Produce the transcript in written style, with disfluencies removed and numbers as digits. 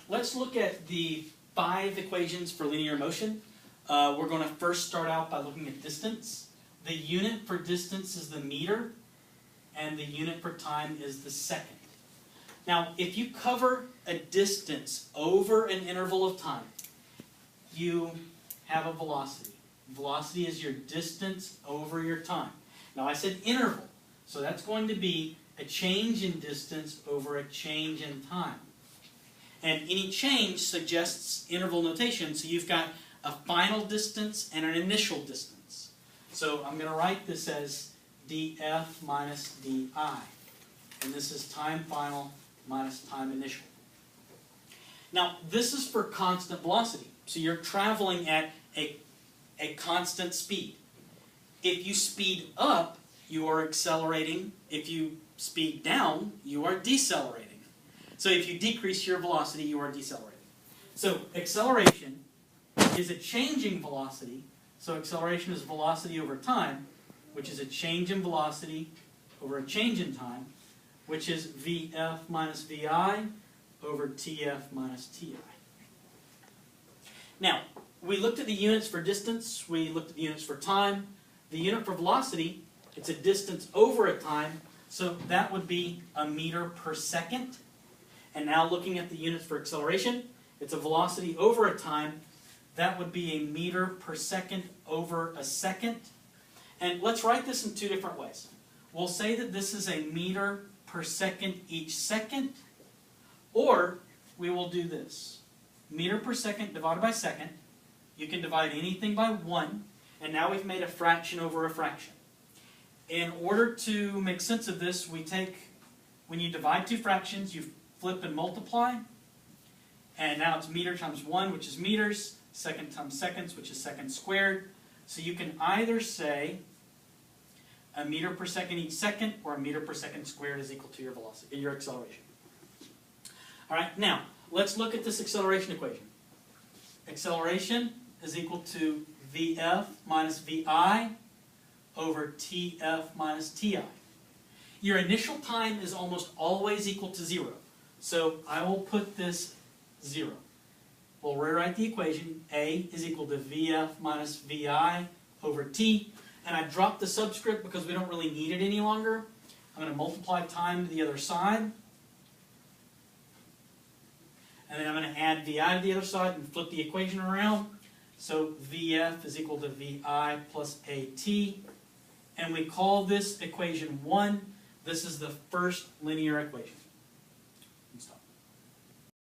let's look at the 5 equations for linear motion. We're going to first start out by looking at distance. The unit for distance is the meter, and the unit for time is the second. Now, if you cover a distance over an interval of time, you have a velocity. Velocity is your distance over your time. Now, I said interval, so that's going to be a change in distance over a change in time. And any change suggests interval notation, so you've got a final distance and an initial distance. So I'm going to write this as df minus di. And this is time final minus time initial. Now, this is for constant velocity. So you're traveling at a constant speed. If you speed up, you are accelerating. If you speed down, you are decelerating. So if you decrease your velocity, you are decelerating. So acceleration is a changing velocity. So acceleration is velocity over time, which is a change in velocity over a change in time, which is Vf minus Vi over Tf minus Ti. Now, we looked at the units for distance, we looked at the units for time. The unit for velocity, it's a distance over a time, so that would be a meter per second. And now looking at the units for acceleration, it's a velocity over a time. That would be a meter per second over a second. And let's write this in 2 different ways. We'll say that this is a meter per second each second, or we will do this. Meter per second divided by second. You can divide anything by 1, and now we've made a fraction over a fraction. In order to make sense of this, we take, when you divide 2 fractions, you flip and multiply, and now it's meter times 1, which is meters, second times seconds, which is seconds squared. So you can either say a meter per second each second, or a meter per second squared is equal to your velocity, your acceleration. All right, now let's look at this acceleration equation. Acceleration is equal to Vf minus Vi over Tf minus Ti. Your initial time is almost always equal to 0. So I will put this 0. We'll rewrite the equation. A is equal to Vf minus Vi over T. And I dropped the subscript because we don't really need it any longer. I'm going to multiply time to the other side. And then I'm going to add Vi to the other side and flip the equation around. So Vf is equal to Vi plus At. And we call this equation 1. This is the first linear equation.